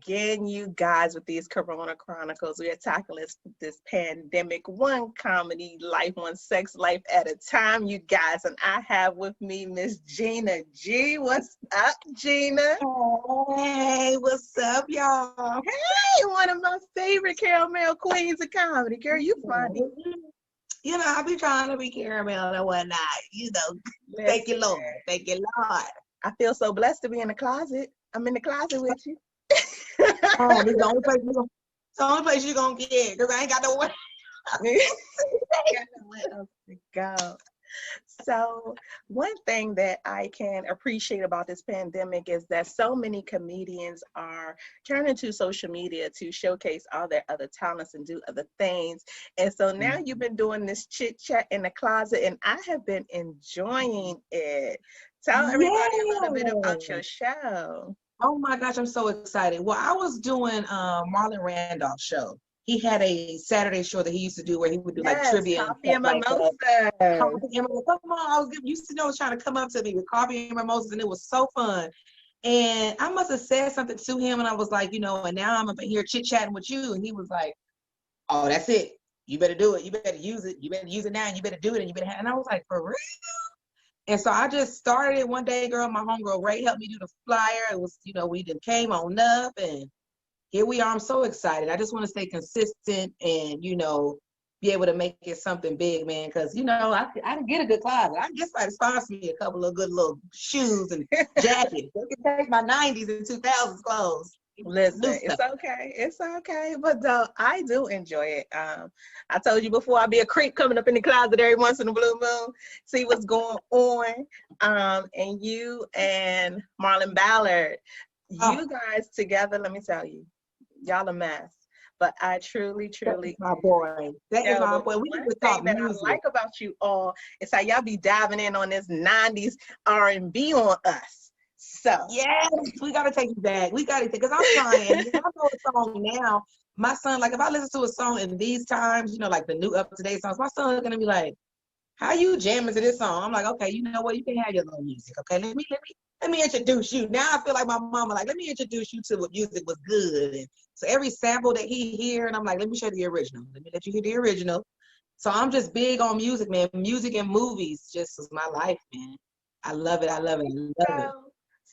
again, you guys, with these Corona Chronicles. We are tackling this pandemic, one comedy life, one sex life at a time, you guys. And I have with me Miss Gina G. What's up, Gina? Hey, what's up, y'all? Hey, one of my favorite caramel queens of comedy. Girl, you funny. You know, I be trying to be caramel and whatnot. You know, thank you, Lord. Thank you, Lord. I feel so blessed to be in the closet. I'm in the closet with you. Oh, this is the only place you're gonna get, because I ain't got nowhere. else to go. So one thing that I can appreciate about this pandemic is that so many comedians are turning to social media to showcase all their other talents and do other things. And so now you've been doing this chit chat in the closet, and I have been enjoying it. Tell everybody a little bit about your show. Oh my gosh, I'm so excited. Well, I was doing Marlon Randolph's show. He had a Saturday show that he used to do where he would do like trivia Coffee and mimosas. Coffee and mimosas. Come on, used to know trying to come up to me with coffee and mimosas, and it was so fun. And I must have said something to him, and I was like, you know, and now I'm up here chit-chatting with you, and he was like, oh, that's it. You better do it. You better use it. You better use it now, and you better do it, and you better have. And I was like, for real? And so I just started it one day, girl. My homegirl Ray helped me do the flyer. It was, you know, we done came on up, and here we are. I'm so excited. I just want to stay consistent and, you know, be able to make it something big, man. Because, you know, I can get a good closet. I guess I sponsor me a couple of good little shoes and jackets. They can take my 90s and 2000s clothes. Listen, it's okay. It's okay. But I do enjoy it. I told you before, I'll be a creep coming up in the closet every once in a blue moon, see what's going on. And you and Marlon Ballard, you guys together, let me tell you, y'all a mess. But I truly, That's my boy. That is my boy. We need to talk music. I like about you all is how y'all be diving in on this 90s R&B on us. So yes, we gotta take it back. We gotta take, because I'm trying. I know a song now. My son, like if I listen to a song in these times, you know, like the new up-to-date songs, my son's gonna be like, how you jamming to this song? I'm like, okay, you know what? You can have your little music. Okay, let me introduce you. Now I feel like my mama, like, let me introduce you to what music was good. And so every sample that he hear, and I'm like, let me show the original. Let me let you hear the original. So I'm just big on music, man. Music and movies just is my life, man. I love it. I love it. I love it.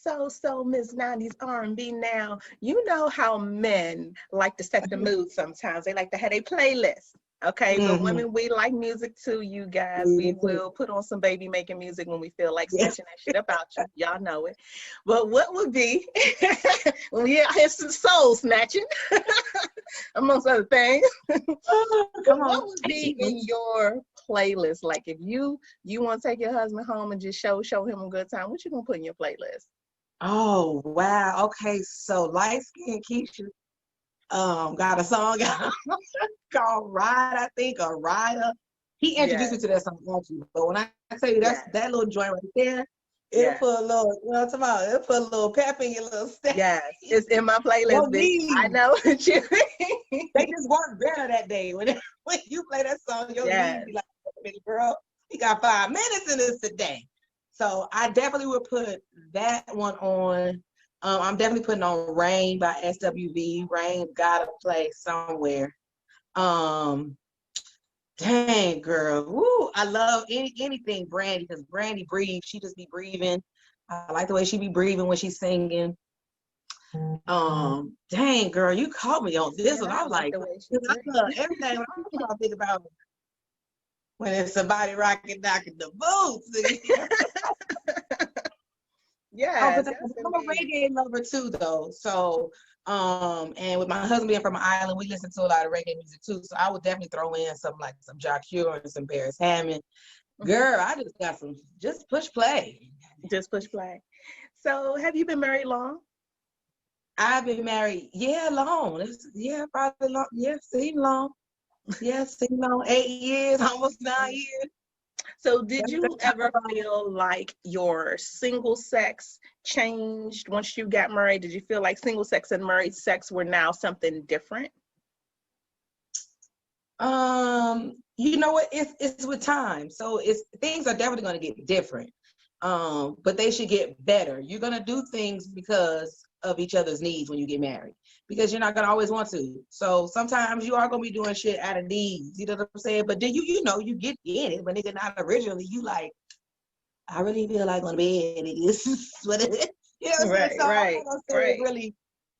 So Miss 90s R&B now, you know how men like to set the mood sometimes. They like to have a playlist. Okay, but women, we like music too, you guys. We will put on some baby making music when we feel like snatching that shit up out you. Y'all know it. But what would be when we out here some soul snatching, amongst other things? What would be in your playlist? Like if you want to take your husband home and just show him a good time, what you gonna put in your playlist? Oh wow. Okay, so light skin Keisha got a song called Ride, I think, or Rider. He introduced me to that song actually. But when I tell you that little joint right there, it'll put a little, you know what I'm talking about? It'll put a little pep in your little step. Yes, it's in my playlist, bitch. I know what you mean. They just work better that day. When you play that song, your knees be like, girl, we got 5 minutes in this today. So I definitely would put that one on. I'm definitely putting on Rain by SWV. Rain gotta play somewhere. Dang girl. Woo, I love anything Brandy, because Brandy breathes. She just be breathing. I like the way she be breathing when she's singing. Dang girl, you caught me on this one. I was like, everything I think about when it's somebody knocking the boots. Yeah, I'm a reggae lover too, though. So, and with my husband being from an island, we listen to a lot of reggae music too. So I would definitely throw in some Jack Cure and some Paris Hammond. Girl, I just got some. Just push play. Just push play. So, have you been married long? I've been married, long. Probably long. Seem long. 8 years, almost 9 years. So did you ever feel like your single sex changed once you got married? Did you feel like single sex and married sex were now something different? You know what? It's with time. So things are definitely going to get different. But they should get better. You're going to do things because of each other's needs when you get married, because you're not gonna always want to. So sometimes you are gonna be doing shit out of needs. You know what I'm saying? But then you know you get in it, but nigga, not originally. You like, I really feel like on the bed. This is what it is. You know what I'm saying? So I'm not gonna say it really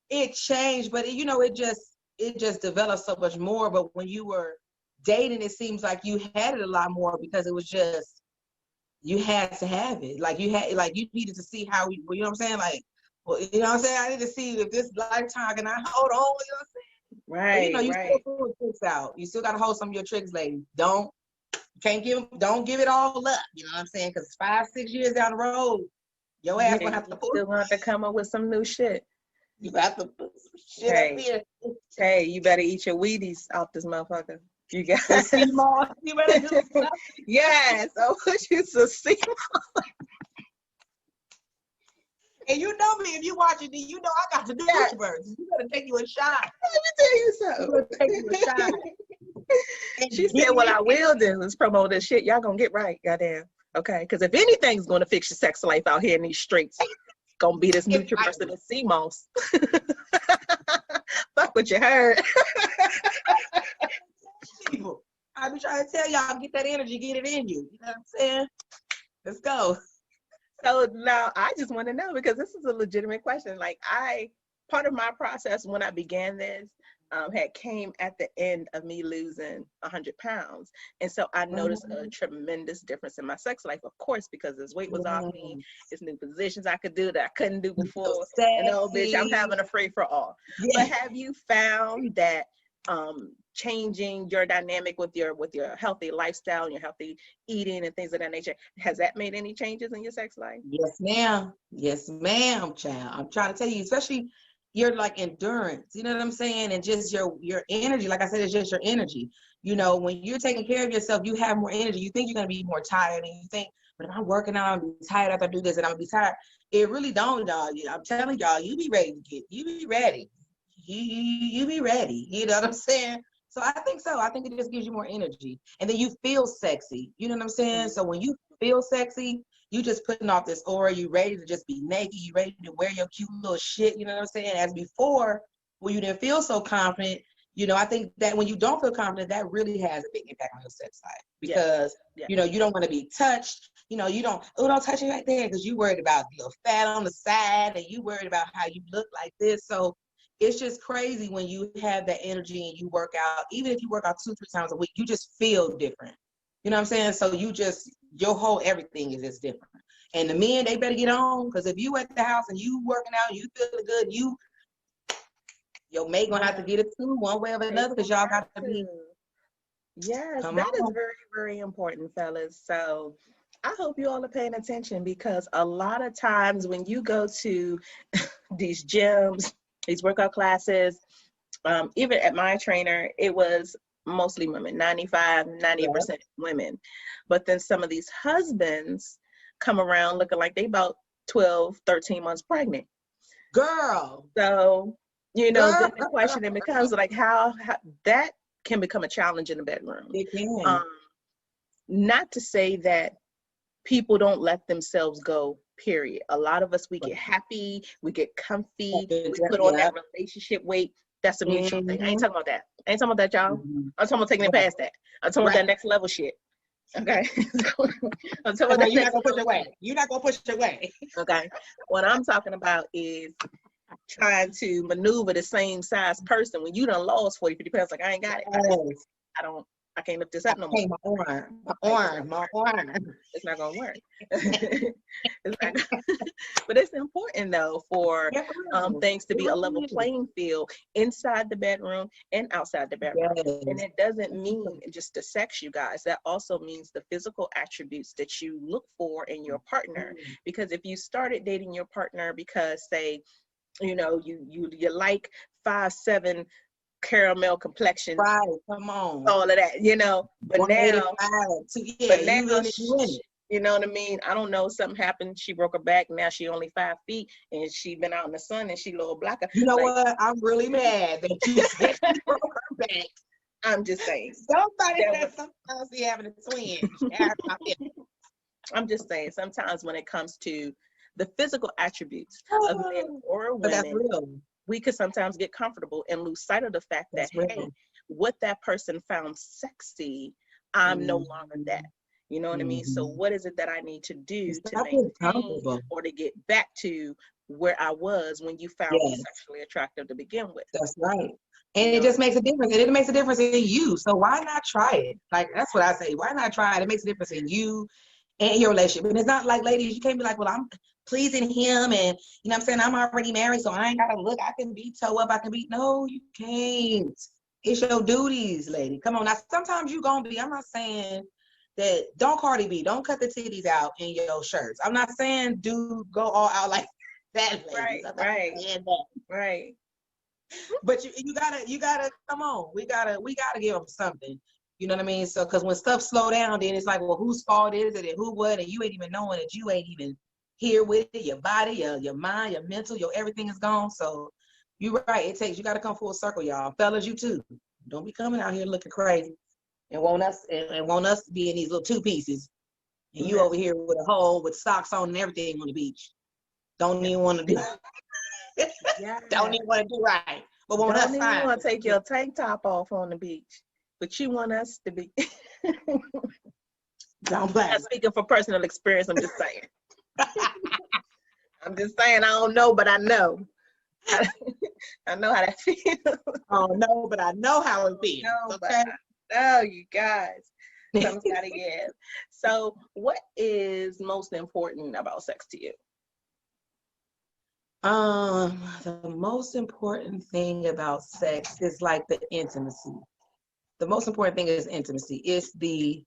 it changed, but it just developed so much more. But when you were dating, it seems like you had it a lot more because it was just you had to have it. Like you needed to see how you know what I'm saying? Like, well, you know what I'm saying? I need to see if this lifetime can I hold on, you know what I'm saying? Right, but, you know, you right. still pull the tricks out. You still gotta hold some of your tricks, lady. Don't give it all up. You know what I'm saying? Because 5-6 years down the road, your ass gonna have to still gonna have to come up with some new shit. You got to put some shit up here. Hey, you better eat your Wheaties off this motherfucker. You got some sea moss. You better do something. Yes, I'll put you some sea moss. And you know me, if you watching me, you know I got to do birds. You better take you a shot. Let me tell you something. Take you a shot. She said, "What I will do is promote this shit. Y'all gonna get right, goddamn. Okay, because if anything's gonna fix your sex life out here in these streets, it's gonna be this nutrient sea moss." Fuck what you heard. People, I be trying to tell y'all, get that energy, get it in you. You know what I'm saying? Let's go. So now I just want to know, because this is a legitimate question. Like part of my process when I began this had came at the end of me losing 100 pounds. And so I noticed a tremendous difference in my sex life, of course, because this weight was off me, it's new positions I could do that I couldn't do before. And oh, bitch, I'm having a free for all. Yeah. But have you found that changing your dynamic with your healthy lifestyle and your healthy eating and things of that nature, has that made any changes in your sex life? Yes, ma'am. Yes, ma'am, child. I'm trying to tell you, especially your like endurance, you know what I'm saying? And just your energy. Like I said, it's just your energy. You know, when you're taking care of yourself, you have more energy. You think you're gonna be more tired, and you think, but if I'm working out, I'm gonna be tired after I do this, and I'm gonna be tired. It really don't, y'all. I'm telling y'all, you be ready. You be ready. You be ready. You know what I'm saying? So I think so. I think it just gives you more energy. And then you feel sexy. You know what I'm saying? So when you feel sexy, you just putting off this aura, you ready to just be naked, you ready to wear your cute little shit, you know what I'm saying? As before, when you didn't feel so confident, you know, I think that when you don't feel confident, that really has a big impact on your sex life. Because, you know, you don't want to be touched. You know, you don't touch it right there, because you worried about a little fat on the side, and you worried about how you look like this. So it's just crazy when you have that energy and you work out. Even if you work out 2-3 times a week, you just feel different. You know what I'm saying? So your whole everything is just different. And the men, they better get on, because if you at the house and you working out, you feeling good, your mate gonna have to get it too, one way or another, because y'all got to be. Yes, that is very, very important, fellas. So I hope you all are paying attention, because a lot of times when you go to these gyms, these workout classes, even at my trainer, it was mostly women, 90% women. But then some of these husbands come around looking like they about 12, 13 months pregnant. Girl. So, you know, then the question it becomes like how that can become a challenge in the bedroom. It can. Not to say that people don't let themselves go, period. A lot of us, we get happy, we get comfy, we put on that relationship weight. That's a mutual thing. I ain't talking about that. I ain't talking about that, y'all. I'm talking about taking it past that. I'm talking about that next level shit. Okay. I'm talking about you're not gonna push it away. You're not gonna push it away. Okay. What I'm talking about is trying to maneuver the same size person when you done lost 40, 50 pounds. Like, I ain't got it. I can't lift this up no more. My arm. It's not gonna work. But it's important though for things to be a level playing field inside the bedroom and outside the bedroom. Yes. And it doesn't mean just the sex, you guys. That also means the physical attributes that you look for in your partner. Because if you started dating your partner because, say, you know, you like 5'7" caramel complexion, right? Come on, all of that, you know. But now, you know what I mean? I don't know. Something happened. She broke her back. Now she only 5 feet, and she been out in the sun, and she a little blacker. You know what? I'm really mad that you said she broke her back. I'm just saying. Somebody said sometimes we having a twin. I'm just saying. Sometimes when it comes to the physical attributes of men or But that's women, real. we could sometimes get comfortable and lose sight of the fact that, That's real. hey, what that person found sexy, I'm no longer that. You know what I mean? So what is it that I need to do to maintain or to get back to where I was when you found me sexually attractive to begin with? That's right. And it just makes a difference. And it makes a difference in you. So why not try it? Like, that's what I say. Why not try it? It makes a difference in you and your relationship. And it's not like, ladies, you can't be like, well, I'm pleasing him, and you know what I'm saying, I'm already married, so I ain't gotta look. I can be toe up. I can be. No, you can't. It's your duties, lady. Come on. Now, sometimes you gonna be. I'm not saying that. Don't Cardi B. Don't cut the titties out in your shirts. I'm not saying do go all out like that, ladies. Right. But you gotta come on. We gotta give them something. You know what I mean? So, because when stuff slow down, then it's like, well, whose fault is it, and who what, and you ain't even knowing that you ain't even here with it. Your body, your mind, your mental, your everything is gone. So you're right. You got to come full circle, y'all. Fellas, you too. Don't be coming out here looking crazy and want us to be in these little two pieces, and you over here with a hole with socks on and everything on the beach. Don't even want to do. Don't even want to do right. But want us don't even want to take your tank top off on the beach. But you want us to be. Don't blame. I'm speaking from personal experience. I'm just saying. I'm just saying. I don't know, but I know. I know how that feels. I don't know, but I know how it feels. Okay. No, you guys. Something's gotta give. So, what is most important about sex to you? The most important thing about sex is like the intimacy. The most important thing is intimacy. It's the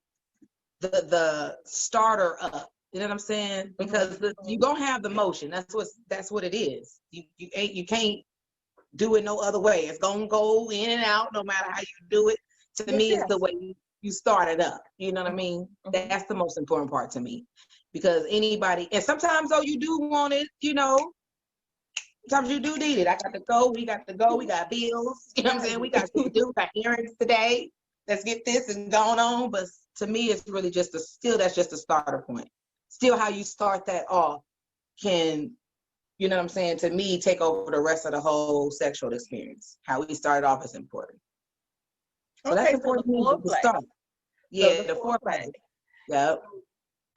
starter up. You know what I'm saying? Because you're gonna have the motion. That's what it is. You can't do it no other way. It's gonna go in and out no matter how you do it. To me, it's the way you start it up. You know what I mean? That's the most important part to me. Because anybody, and sometimes though you do want it, you know. Sometimes you do need it. I got to go. We got bills. You know what I'm saying? We got to do. Got errands today. Let's get this and going on. But to me, it's really that's just a starter point. Still, how you start that off can, you know what I'm saying, to me, take over the rest of the whole sexual experience. How we started off is important. So that's important to start. Yeah, the foreplay. Yep.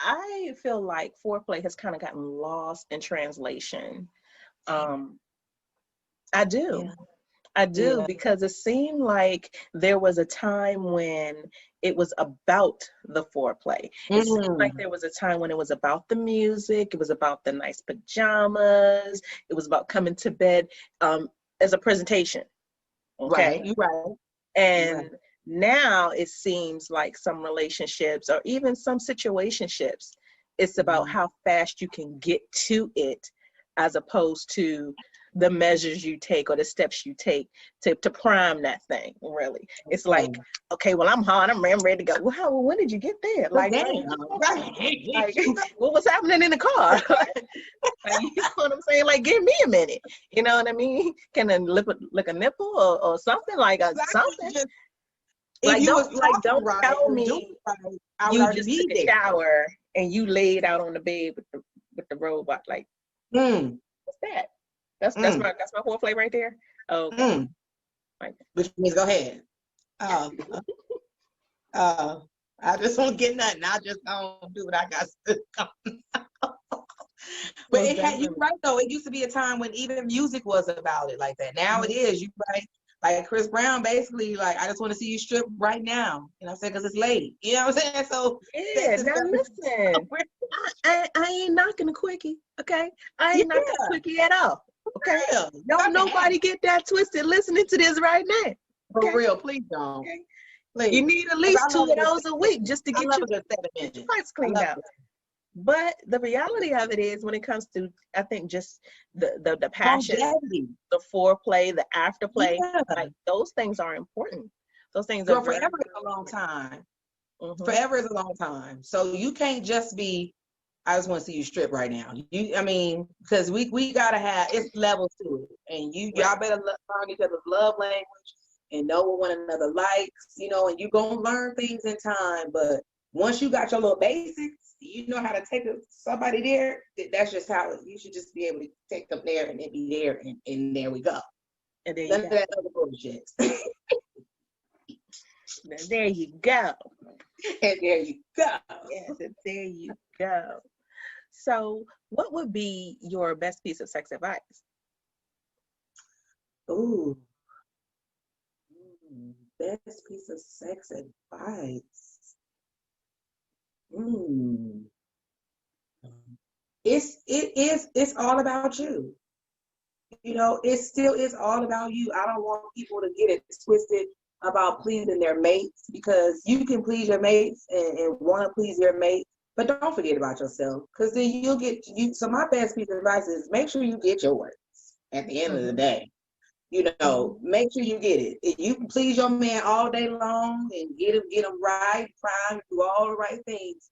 I feel like foreplay has kind of gotten lost in translation. I do. Because it seemed like there was a time when it was about the foreplay. It seemed like there was a time when it was about the music, it was about the nice pajamas, it was about coming to bed as a presentation. Okay. Right, you're right. And now it seems like some relationships or even some situationships, it's about how fast you can get to it, as opposed to the measures you take or the steps you take to prime that thing, really. It's like, okay, well, I'm hard, I'm ready to go. Well, when did you get there? Like, like what was happening in the car? Like, you know what I'm saying? Like, give me a minute. You know what I mean? Can I lick a nipple or something like something? Like, don't tell me you just took a shower and you laid out on the bed with the robot. Like, what's that? That's my foreplay right there. Oh, which means go ahead. I just won't get nothing. I just don't do what I got to do. But you're right though. It used to be a time when even music was about it like that. Now it is. You right. Like Chris Brown, basically, like, I just want to see you strip right now. You know what I'm saying? Because it's late. You know what I'm saying? So now listen, I ain't knocking a quickie. Okay, I ain't knocking a quickie at all. Okay, don't nobody get that twisted listening to this right now. Okay? For real, please don't. Okay? Please. You need at least 2 of those a week just to get your pipes cleaned out. But the reality of it is, when it comes to, I think, just the passion, the foreplay, the afterplay, like, those things are important. Those things are forever is a long time. Forever is a long time. So you can't just be, I just want to see you strip right now. I mean, because we gotta have, it's levels to it, and y'all better learn each other's love language and know what one another likes, you know. And you're gonna learn things in time, but once you got your little basics, you know how to take somebody there, that's just how you should just be able to take them there and then be there and there we go. And there None you of go. that other bullshit. There you go. And there you go. Yes, and there you go. So, what would be your best piece of sex advice? Ooh. Best piece of sex advice. It's all about you. You know, it still is all about you. I don't want people to get it twisted about pleasing their mates, because you can please your mates and want to please your mate, but don't forget about yourself, because then you'll get you. So my best piece of advice is make sure you get yours at the end of the day. You know, make sure you get it. If you can please your man all day long and get him right, prime, do all the right things,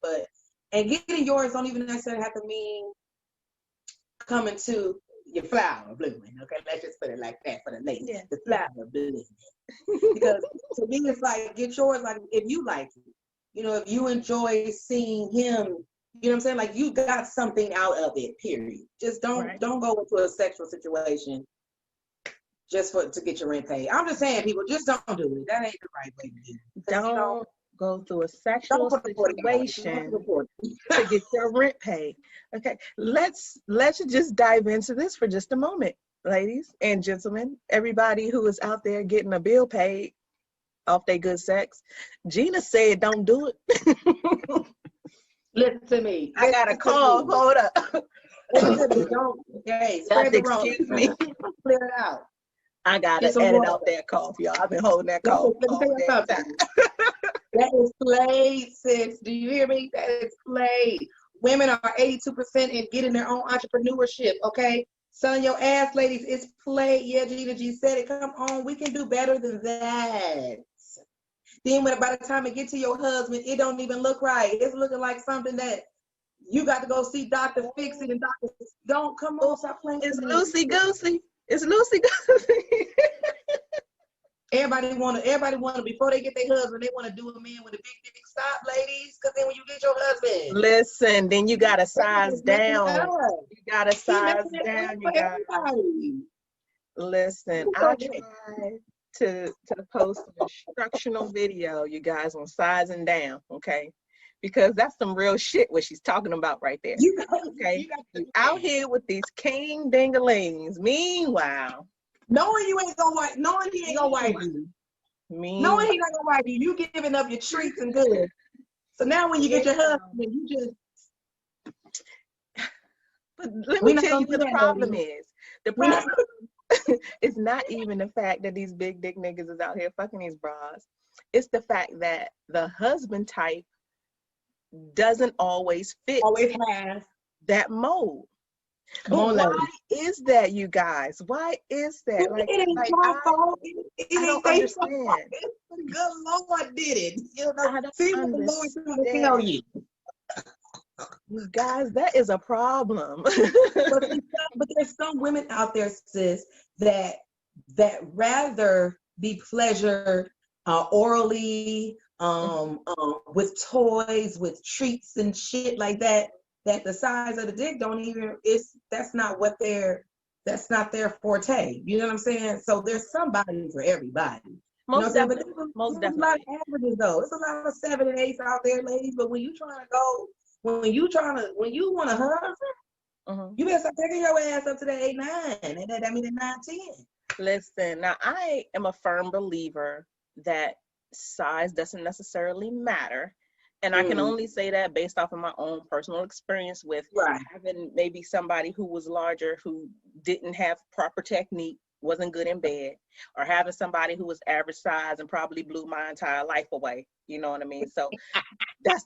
and getting yours don't even necessarily have to mean coming to your flower blooming. Okay, let's just put it like that for the ladies. Yeah. The flower blooming. Because to me, it's like, get yours like if you like it. You know, if you enjoy seeing him, you know what I'm saying? Like, you got something out of it, period. Just don't go into a sexual situation just to get your rent paid. I'm just saying, people, just don't do it. That ain't the right way to do it. Don't go through a sexual situation to get your rent paid. Okay, let's just dive into this for just a moment, ladies and gentlemen, everybody who is out there getting a bill paid off their good sex. Gina said, "Don't do it." Listen to me. I got a call. Hold up. Don't. Hey, spread the road. Excuse me. Clear it out. I gotta edit out that cough, y'all. I've been holding that cough all that time. That is played, sis. Do you hear me? That is played. Women are 82% in getting their own entrepreneurship, okay? Selling your ass, ladies, it's played. Yeah, Gina G said it. Come on, we can do better than that. Then by the time it get to your husband, it don't even look right. It's looking like something that you got to go see Dr. Fix It, and Dr. Don't come on, stop playing. It's loosey goosey. It's loosey goosey. Everybody want to, before they get their husband, they want to do a man with a big dick. Stop, ladies, because then when you get your husband. Listen, then you got to size down. You got to size down. You got to. Listen, I tried to post an instructional video, you guys, on sizing down, okay? Because that's some real shit what she's talking about right there. Okay? You out here with these king dingalings. Meanwhile, knowing you ain't gonna wipe, knowing he ain't gonna wipe you. Knowing he not gonna wipe you, you giving up your treats and goods. So now when you get your husband, you just. But let me tell you what the problem is. The problem is not even the fact that these big dick niggas is out here fucking these bras. It's the fact that the husband type doesn't always fit that mold. Why is that, you guys? Why is that? Like, it ain't my fault. It don't understand. The good Lord did it. You know, see what the Lord trying to tell you. You guys, that is a problem. but there's some women out there, sis, that rather be pleasured orally, with toys, with treats and shit like that. That the size of the dick that's not their forte. You know what I'm saying? So there's somebody for everybody. Most definitely. Most definitely. A lot of averages though. It's a lot of 7 and 8s out there, ladies. But when you want a husband, you better start taking your ass up to that 8, 9. And that means 9, 10. Listen, now I am a firm believer that size doesn't necessarily matter. And I can only say that based off of my own personal experience with having maybe somebody who was larger, who didn't have proper technique, wasn't good in bed, or having somebody who was average size and probably blew my entire life away. You know what I mean? So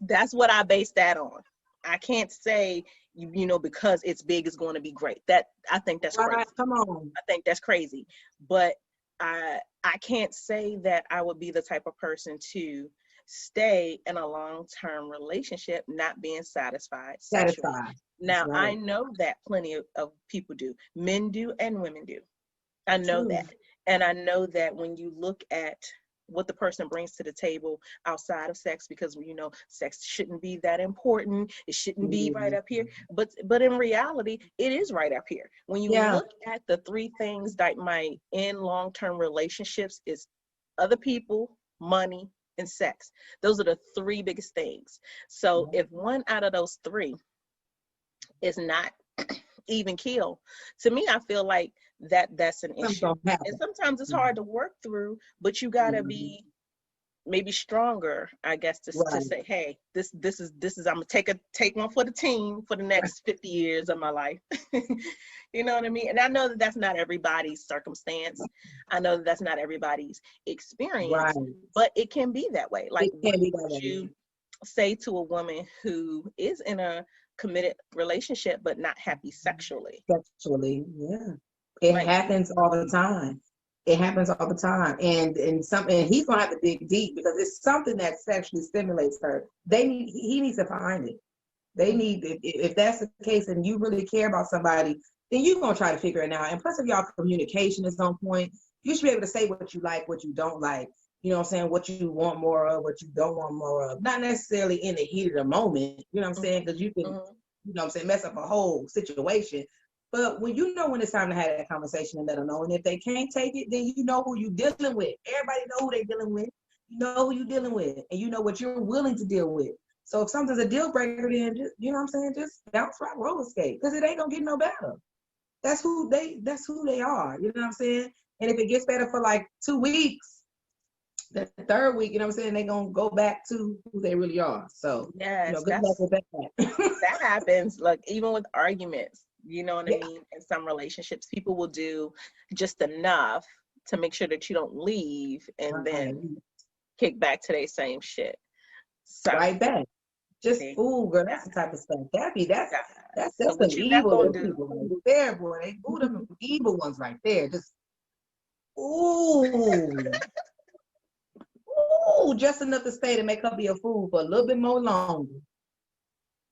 that's what I base that on. I can't say, you know, because it's big, it's going to be great. I think that's crazy. Come on. I think that's crazy. But I can't say that I would be the type of person to stay in a long-term relationship not being satisfied sexually. Now, I know that plenty of people do. Men do and women do. I know that. And I know that when you look at what the person brings to the table outside of sex, because sex shouldn't be that important. It shouldn't be right up here. But in reality, it is right up here. When you look at the three things that might end long-term relationships, is other people, money, and sex. Those are the three biggest things. So if one out of those three is not even kill, to me, I feel like that's an issue. And sometimes it's hard to work through, but you gotta be maybe stronger, I guess, to say, hey, this is I'm gonna take one for the team for the next 50 years of my life. You know what I mean? And I know that that's not everybody's circumstance. I know that that's not everybody's experience, but it can be that way. Like, what would you say to a woman who is in a committed relationship but not happy sexually? It happens all the time. It happens all the time, and he's gonna have to dig deep, because it's something that sexually stimulates her. He needs to find it. They need, if that's the case and you really care about somebody, then you're gonna try to figure it out. And plus, if y'all communication is on point, you should be able to say what you like, what you don't like. You know what I'm saying? What you want more of, what you don't want more of. Not necessarily in the heat of the moment. You know what I'm saying? Because you can, you know what I'm saying, mess up a whole situation. But when it's time to have that conversation and let them know, and if they can't take it, then you know who you're dealing with. Everybody know who they're dealing with. You know who you're dealing with, and you know what you're willing to deal with. So if something's a deal breaker, then just, you know what I'm saying, just bounce right, roller skate, because it ain't gonna get no better. That's who they are. You know what I'm saying? And if it gets better for like 2 weeks, the third week, you know what I'm saying, they're gonna go back to who they really are. So yes, good luck with that. That happens, like, even with arguments. You know what I mean? In some relationships, people will do just enough to make sure that you don't leave, and then kick back to their same shit. So, right back. Just fool, girl. That's the type of stuff. That's some evil people right there, boy. Them evil ones right there. Just just enough to stay to make her be a fool for a little bit more longer.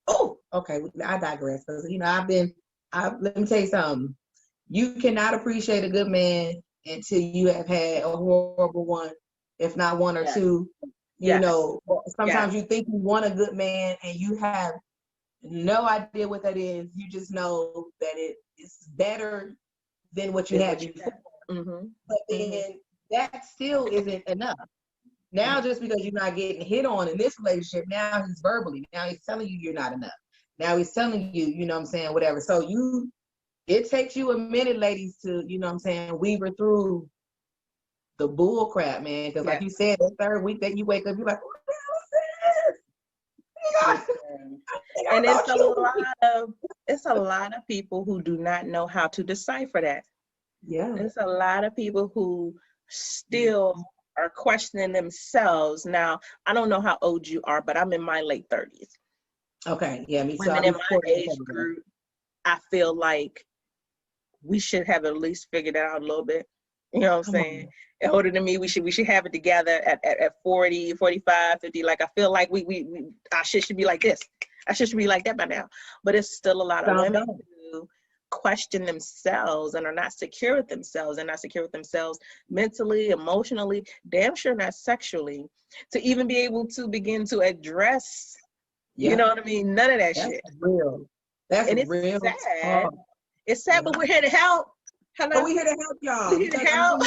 Oh, okay. I digress, because let me tell you something. You cannot appreciate a good man until you have had a horrible one, if not one or two. You know, sometimes you think you want a good man and you have no idea what that is. You just know that it's better than what you had before. But then that still isn't enough. Now, just because you're not getting hit on in this relationship, now he's telling you you're not enough. Now he's telling you, you know what I'm saying, whatever. So it takes you a minute, ladies, to, you know what I'm saying, weaver through the bull crap, man. Because like you said, the third week that you wake up, you're like, what the hell is this? And it's a lot of people who do not know how to decipher that. There's a lot of people who still are questioning themselves. Now, I don't know how old you are, but I'm in my late 30s. Okay, yeah, me too. Women in my age group, I feel like we should have at least figured it out a little bit. You know what I'm saying? Older than me, we should have it together at 40, 45, 50. Like, I feel like our shit should be like this. Our shit should be like that by now. But it's still a lot of women who question themselves and are not secure with themselves, and not secure with themselves mentally, emotionally, damn sure not sexually, to even be able to begin to address, you know what I mean? None of that shit. Real. That's and it's real. Sad. It's sad, but we're here to help. Hello? We're here to help y'all. We're here to help.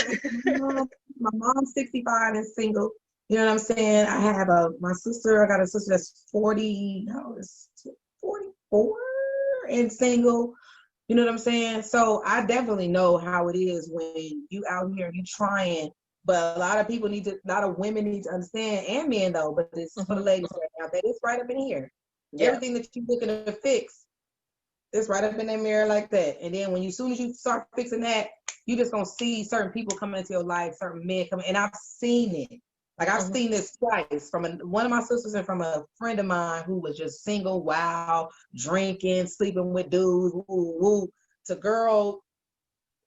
My mom's 65 and single. You know what I'm saying? I have my sister. I got a sister that's 44 and single. You know what I'm saying? So I definitely know how it is when you out here and you trying. But a lot of women need to understand, and men though, but it's for the ladies right now, that it's right up in here. Everything that you're looking to fix, it's right up in that mirror like that. And then as soon as you start fixing that, you just gonna see certain people coming into your life, certain men coming. And I've seen it. Like, I've seen this twice from one of my sisters and from a friend of mine who was just single, drinking, sleeping with dudes, to girl,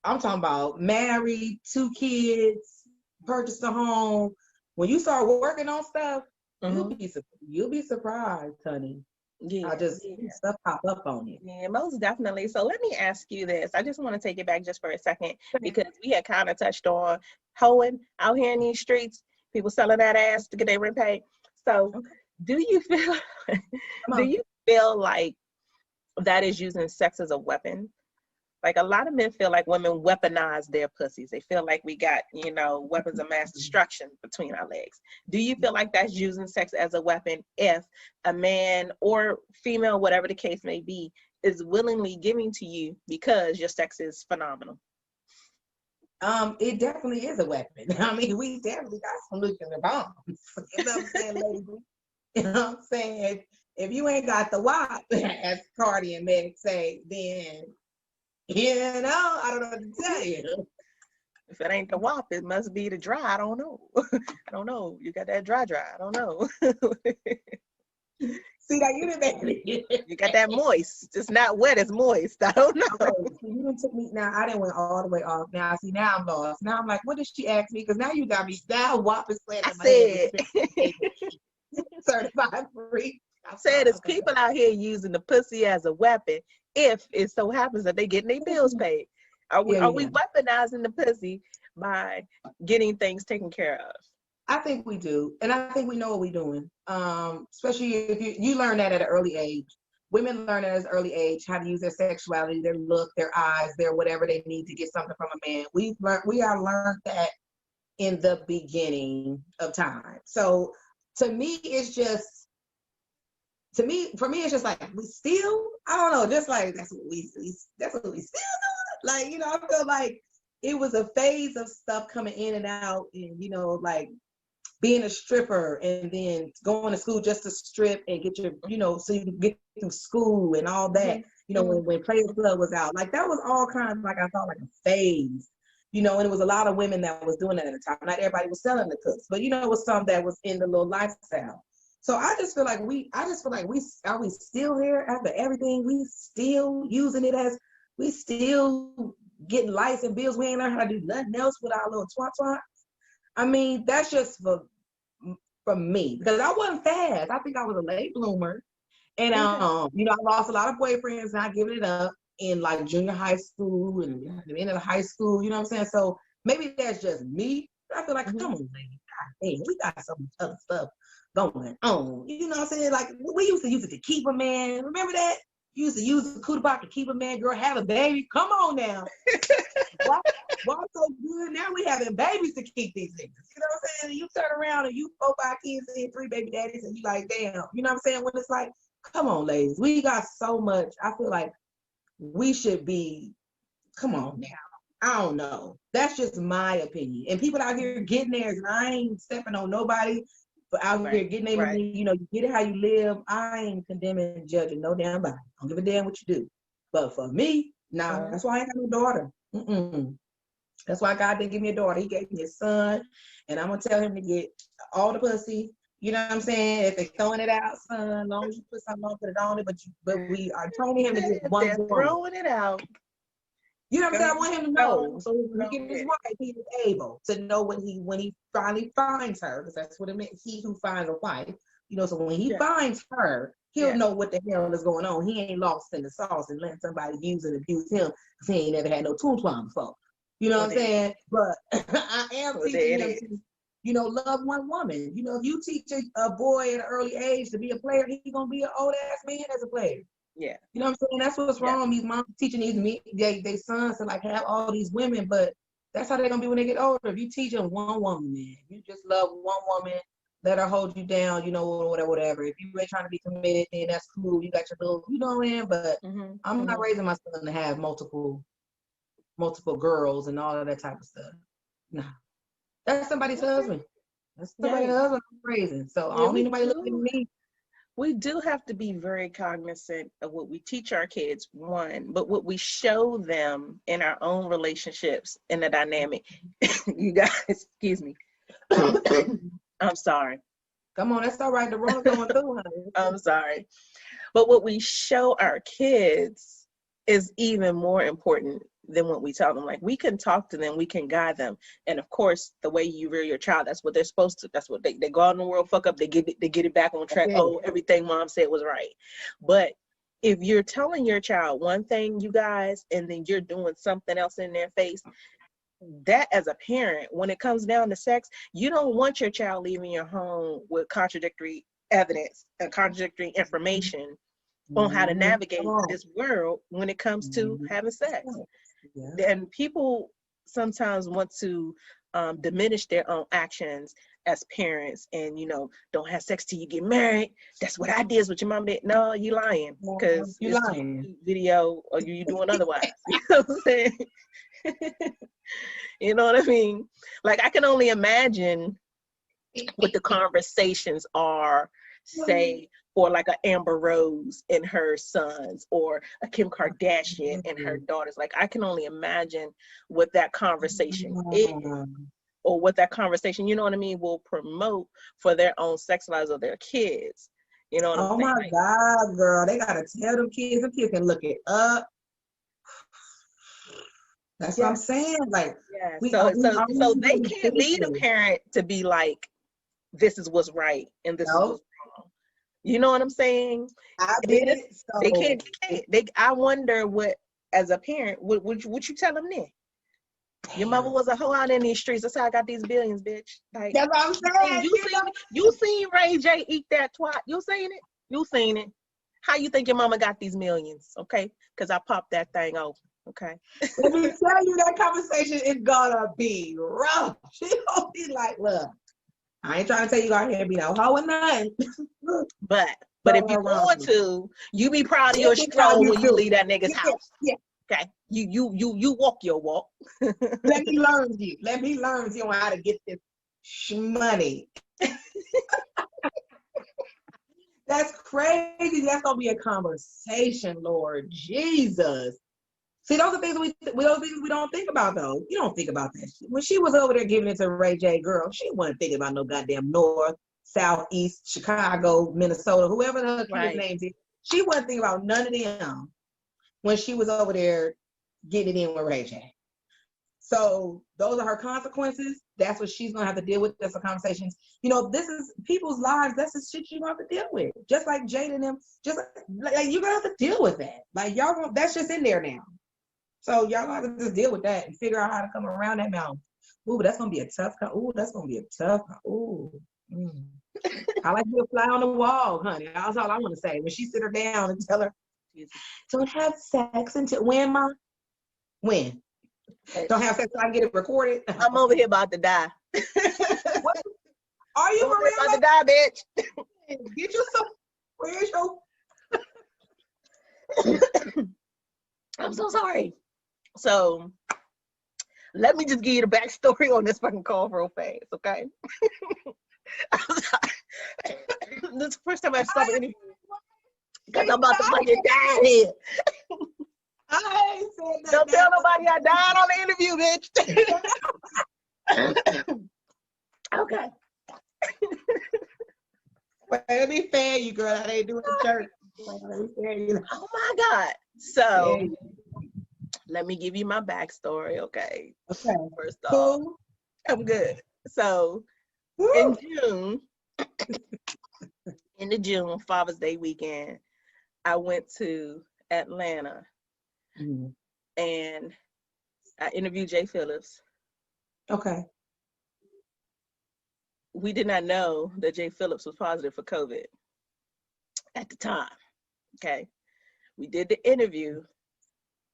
I'm talking about married, 2 kids, purchased a home. When you start working on stuff, you'll be surprised, honey. Stuff pop up on you. Yeah, most definitely. So let me ask you this. I just want to take it back just for a second, because we had kind of touched on hoeing out here in these streets. People selling that ass to get their rent paid. So Okay. do you feel do you feel like that is using sex as a weapon? Like a lot of men feel like women weaponize their pussies. They feel like we got, weapons of mass destruction between our legs. Do you feel like that's using sex as a weapon if a man or female, whatever the case may be, is willingly giving to you because your sex is phenomenal? It definitely is a weapon. I mean, we definitely got some nuclear bombs. You know what I'm saying, lady? You know what I'm saying? If you ain't got the WAP, as Cardi and Meg say, then, I don't know what to tell you. If it ain't the WAP, it must be the dry. I don't know. I don't know. You got that dry. I don't know. See, that you didn't. You got that moist. It's not wet, it's moist. I don't know. Okay, so you didn't took me. Now I didn't went all the way off. Now see, now I'm lost. Now I'm like, what did she ask me? Because now you got me. Now WAP is playing in my head. Certified free. I said it's people out here using the pussy as a weapon if it so happens that they getting their bills paid. Are we weaponizing the pussy by getting things taken care of? I think we do, and I think we know what we're doing. Especially if you learn that at an early age. Women learn at an early age how to use their sexuality, their look, their eyes, their whatever they need to get something from a man. We are learned that in the beginning of time. So to me, it's just. For me, it's just like we still, I don't know, just like that's what we still do. Like, I feel like it was a phase of stuff coming in and out, and like being a stripper and then going to school just to strip and get your, so you can get through school and all that. When Players Club was out, like that was all kind of like I thought like a phase. And it was a lot of women that was doing that at the time. Not everybody was selling the cooks, but it was some that was in the little lifestyle. So I just feel like we still here after everything? We still using it as, we still getting lights and bills. We ain't learned how to do nothing else with our little twat. I mean, that's just for me, because I wasn't fast. I think I was a late bloomer. And, I lost a lot of boyfriends, not giving it up in like junior high school and the end of high school, you know what I'm saying? So maybe that's just me. But I feel like, come on, lady, hey, we got some other stuff going on. You know what I'm saying? Like, we used to use it to keep a man. Remember that? You used to use the cootie box to keep a man, girl, have a baby. Come on now. Why so good? Now we having babies to keep these niggas. You know what I'm saying? And you turn around and you 4, 5 kids and 3 baby daddies and you like, damn. You know what I'm saying? When it's like, come on, ladies. We got so much. I feel like we should be, come on now. I don't know. That's just my opinion. And people out here getting theirs, and I ain't stepping on nobody. But out here getting their money, you get it how you live. I ain't condemning and judging no damn body. I don't give a damn what you do. But for me, nah, that's why I ain't got no daughter. That's why God didn't give me a daughter. He gave me a son, and I'm gonna tell him to get all the pussy. You know what I'm saying? If they're throwing it out, son, as long as you put something on, put it on it. But we are telling him to get one. They're throwing it out. You know what I'm saying? I want him to know. So when he gets his wife, he is able to know when he finally finds her, because that's what it meant. He who finds a wife, so when he finds her, he'll know what the hell is going on. He ain't lost in the sauce and letting somebody use and abuse him because he ain't never had no toon twine before. You know what I'm saying? But I am teaching him to, love one woman. You know, if you teach a boy at an early age to be a player, he's gonna be an old ass man as a player. Yeah. You know what I'm saying? That's what's wrong. These moms teaching they sons to like have all these women, but that's how they're gonna be when they get older. If you teach them one woman, man, you just love one woman, let her hold you down, whatever. If you ain't trying to be committed, then that's cool. You got your little, man. But I'm not raising my son to have multiple girls and all of that type of stuff. Nah. That's somebody's husband. That's somebody's husband I'm raising. So I don't need nobody looking at me. We do have to be very cognizant of what we teach our kids, one, but what we show them in our own relationships in the dynamic. You guys, excuse me. I'm sorry. Come on, that's all right. The road going through, honey. I'm sorry. But what we show our kids is even more important than what we tell them. Like, we can talk to them, we can guide them. And of course, the way you rear your child, that's what they're supposed to. That's what they go out in the world, fuck up, they get it back on track. Oh, everything mom said was right. But if you're telling your child one thing, you guys, and then you're doing something else in their face, that as a parent, when it comes down to sex, you don't want your child leaving your home with contradictory evidence and contradictory information on how to navigate this world when it comes to having sex. Yeah. And people sometimes want to diminish their own actions as parents, and don't have sex till you get married. That's what I did. Is what your mom did. No, you lying, because you lying. Video or you doing otherwise. You know what I'm saying? You know what I mean? Like, I can only imagine what the conversations are, say, for like a Amber Rose and her sons, or a Kim Kardashian and her daughters. Like, I can only imagine what that conversation is, or what that conversation, you know what I mean, will promote for their own sex lives of their kids. You know what I'm saying? Oh my God, girl, they gotta tell them kids can look it up. That's what I'm saying. Like, so they can't lead a parent to be like, this is what's right and this is what's wrong. You know what I'm saying? They can't. I wonder what, as a parent, what you tell them then? Damn. Your mother was a hoe out in these streets. That's how I got these billions, bitch. Like, that's what I'm saying. You seen Ray J eat that twat? You seen it? You seen it? How you think your mama got these millions? Okay, because I popped that thing open. Okay. Let me tell you, that conversation is gonna be rough. She gonna be like, look, I ain't trying to tell you out here to be no hoe or nothing. But if you want to, you be proud of your stroll when you leave that nigga's house. Yeah. Okay. You walk your walk. Let me learn you. Let me learn you on how to get this money. That's crazy. That's gonna be a conversation, Lord Jesus. See, those are things we don't think about, though. You don't think about that shit. When she was over there giving it to Ray J, girl, she wasn't thinking about no goddamn North, South, East, Chicago, Minnesota, whoever the kids' names is. She wasn't thinking about none of them when she was over there getting it in with Ray J. So those are her consequences. That's what she's gonna have to deal with. That's the conversations. This is people's lives. That's the shit you're gonna have to deal with. Just like Jada and them. Just like you're gonna have to deal with that. Like that's just in there now. So y'all gonna have to just deal with that and figure out how to come around that mountain. Ooh, that's gonna be a tough. That's gonna be a tough. Ooh. I like to be a fly on the wall, honey. That's all I want to say. When she sit her down and tell her, don't have sex until when, Ma? When? Don't have sex so I can get it recorded? I'm over here about to die. What? Are you for real? About to die, bitch. Get you some. Where's your... I'm so sorry. So let me just give you the backstory on this fucking call real fast, okay? This is the first time I stopped an interview because I'm about to fucking die here. I ain't said that. Don't tell nobody I died on the interview, bitch. Okay. Well, let me fair you, girl. I ain't doing the church. Oh my God. So let me give you my backstory, okay? Okay. First off, I'm good. So in June, Father's Day weekend, I went to Atlanta and I interviewed Jay Phillips. Okay. We did not know that Jay Phillips was positive for COVID at the time. Okay. We did the interview.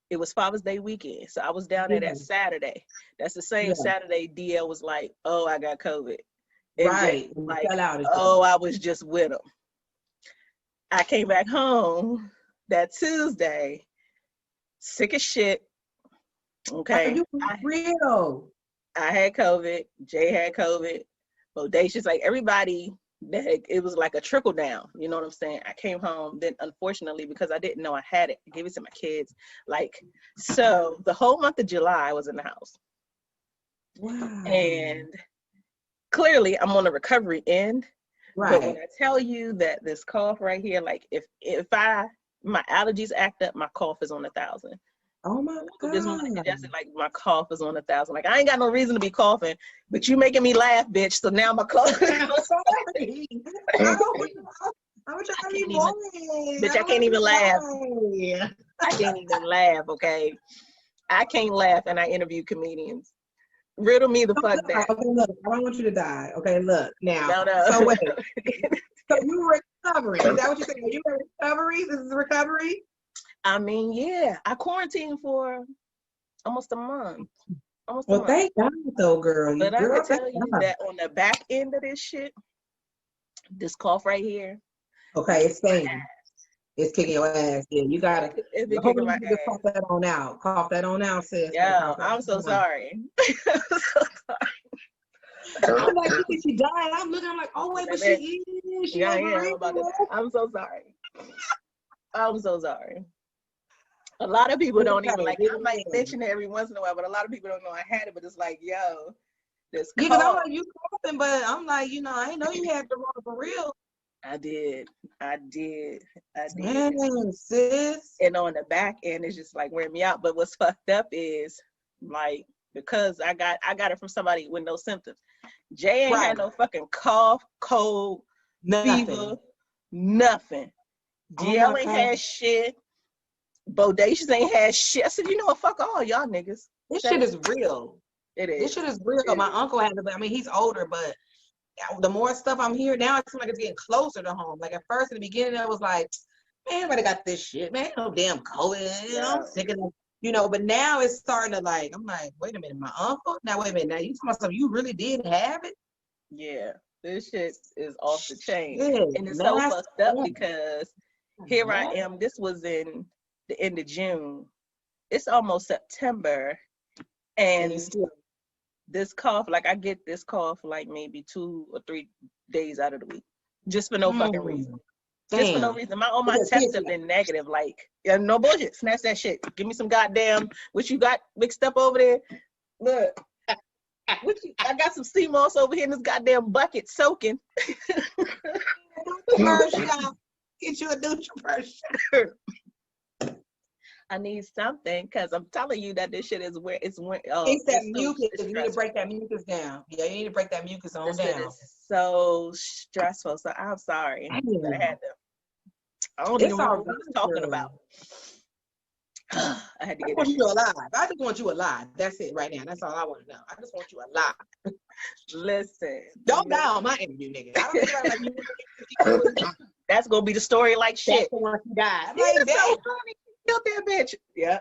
It was Father's Day weekend. So I was down there that Saturday. That's the same Saturday DL was like, oh, I got COVID. And right. Like, oh, I was just with him. I came back home that Tuesday, sick as shit. Okay. Are you real? I had COVID. Jay had COVID. Bodacious, like everybody, it was like a trickle down. You know what I'm saying? I came home. Then, unfortunately, because I didn't know I had it, I gave it to my kids. So the whole month of July I was in the house. Wow. And clearly I'm on the recovery end. Right. But when I tell you that this cough right here, like if my allergies act up, my cough is on 1,000. Oh my God. This one, that's it, like my cough is on 1,000. Like I ain't got no reason to be coughing, but you making me laugh, bitch. So now my cough. I'm sorry. Bitch, I can't even laugh. I can't even laugh, okay? I can't laugh, and I interview comedians. Riddle me the fuck that. Okay, look, I don't want you to die. Okay, look now. No. So wait. So you were recovering. Is that what you said? Are you in recovery? This is recovery? I mean, yeah. I quarantined for almost a month. Well, thank God though, girl. But I Girl, can tell you that on the back end of this shit, this cough right here. Okay, it's staying. It's kicking your ass. Yeah, you gotta. It's been Hopefully kicking my you can ass. cough that on out. Cough that on out, sis. Yeah, I'm so sorry. I'm so sorry. I'm like, she died. I'm looking. I'm like, oh wait, but she is. She yeah, I'm so sorry. I'm so sorry. A lot of people don't even like. I might mention it every once in a while, but a lot of people don't know I had it. But it's like, yo, this cough. Yeah, because I'm like, you coughing, but I'm like, you know, I didn't know you had the wrong for real. I did. Man, sis. And on the back end, it's just like wearing me out. But what's fucked up is like, because I got it from somebody with no symptoms. Jay ain't had no fucking cough, cold, fever, nothing. DL ain't had shit. Bodacious ain't had shit. I said, you know what? Fuck all y'all niggas. This shit is real. It is. This shit is real. My uncle had it. I mean, he's older, but the more stuff I'm hearing now, it seems like it's getting closer to home. Like at first, in the beginning, it was like, man, everybody got this shit, man. No damn COVID. You know, I'm sick of it. You know, but now it's starting to like, I'm like, wait a minute, my uncle? Now, wait a minute. Now, you talking about something, you really did have it? Yeah, this shit is off the chain. Yeah, and it's so fucked up because here I am. This was in the end of June. It's almost September. And this cough, like I get this cough like maybe 2 or 3 days out of the week. Just for no fucking reason. Damn. Just for no reason. All my tests have been negative. Like, yeah, no bullshit. Snatch that shit. Give me some goddamn, what you got mixed up over there? Look. I got some sea moss over here in this goddamn bucket soaking. Get you a neutral person. I need something because I'm telling you that this shit is where it's when. It's that mucus. You need to break that mucus down. Yeah, you need to break that mucus on down. Shit is so stressful. So I'm sorry. I had to. I don't even know what I was talking about. I had to get you alive. I just want you alive. That's it right now. That's all I want to know. I just want you alive. Listen. Don't die on my interview, nigga. I don't think about like you. That's gonna be the story like shit. That's the one who died. Like, so funny. Killed that bitch. Yeah.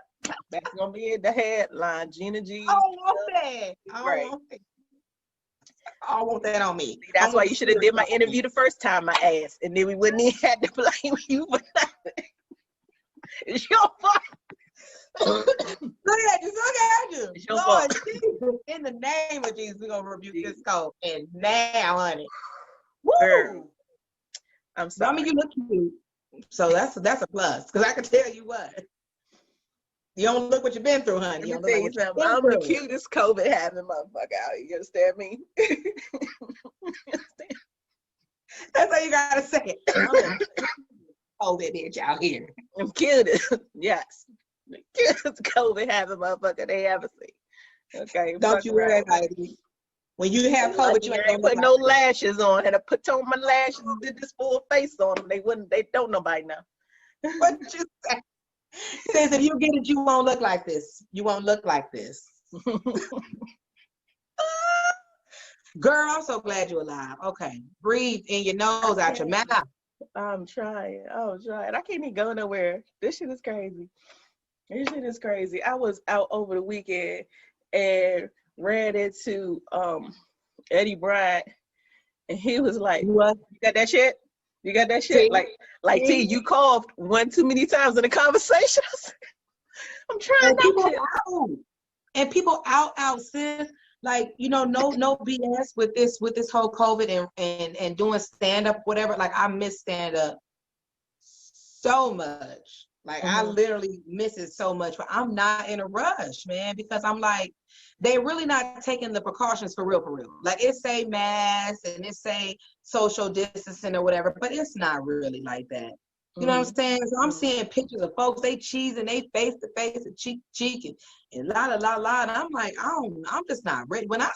That's gonna be in the headline. Gina G. I don't want that. I don't want that on me. That's why you should have did my interview the first time, my ass. And then we wouldn't even have to blame you for nothing. It's your fault. Look at you. It's your Lord, fault. Jesus, in the name of Jesus, we're gonna rebuke this cold. And now, honey. Woo! I'm sorry. I mean, you look cute. So that's a plus. Because I can tell you what. You don't look what you've been through, honey. Let me tell you something. I'm the cutest COVID having motherfucker out. You understand me? That's how you gotta say it. COVID bitch out here. I'm cutest. Yes. The cutest COVID having motherfucker they ever seen. Okay. Don't you worry about it. When you have COVID, you ain't put no lashes on. Had to put on my lashes and did this full face on them. They don't nobody know. What you say? Says if you get it, you won't look like this. You won't look like this. Girl, I'm so glad you're alive. Okay. Breathe in your nose, out your mouth. I'm trying. I can't even go nowhere. This shit is crazy. I was out over the weekend and ran into Eddie Bryant, and he was like, "What? You got that shit? You got that shit?" Like T, you coughed one too many times in the conversation. I'm trying not to. And people out, sis. Like, you know, no BS with this whole COVID and doing stand up, whatever. Like, I miss stand up so much. Like, I literally miss it so much, but I'm not in a rush, man, because I'm like, they really not taking the precautions for real. Like, it say mask and it say social distancing or whatever, but it's not really like that. You know what I'm saying? So I'm seeing pictures of folks, they cheesing, they face to face and cheek to cheek and la. And I'm like, I'm just not ready. I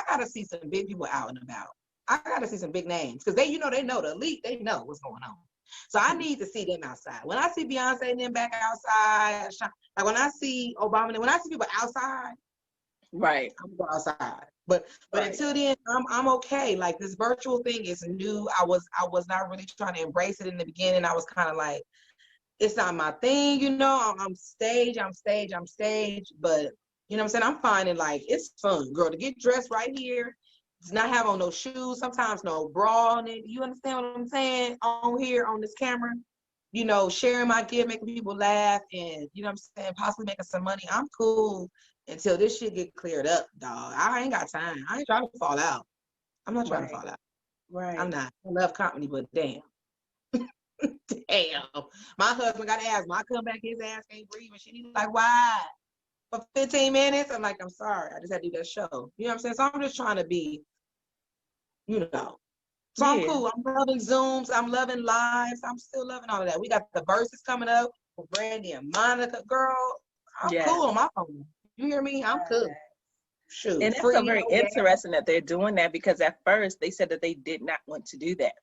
gotta see some big people out and about. I gotta see some big names because they know the elite, they know what's going on. So I need to see them outside. When I see Beyonce and them back outside, like when I see Obama, when I see people outside, Right. I'm going outside. But Right. until then, I'm okay. Like this virtual thing is new. I was not really trying to embrace it in the beginning. I was kind of like, it's not my thing, you know. I'm stage. But you know what I'm saying? I'm finding like it's fun, girl, to get dressed right here. It's not have on no shoes, sometimes no bra on it. You understand what I'm saying? On here, on this camera, you know, sharing my gift, making people laugh, and you know what I'm saying, possibly making some money. I'm cool until this shit get cleared up, dog. I ain't got time. I ain't trying to fall out. I'm not trying to fall out. Right. I'm not. I love comedy, but damn. Damn. My husband got asthma. I come back, his ass can't breathe, and she's like, why? For 15 minutes? I'm like, I'm sorry. I just had to do that show. You know what I'm saying? So I'm just trying to be, you know. So I'm cool. I'm loving Zooms. I'm loving lives. I'm still loving all of that. We got the verses coming up with Brandy and Monica. Girl, I'm cool on my phone. You hear me? I'm cool. Shoot. And it's so very interesting that they're doing that, because at first they said that they did not want to do that.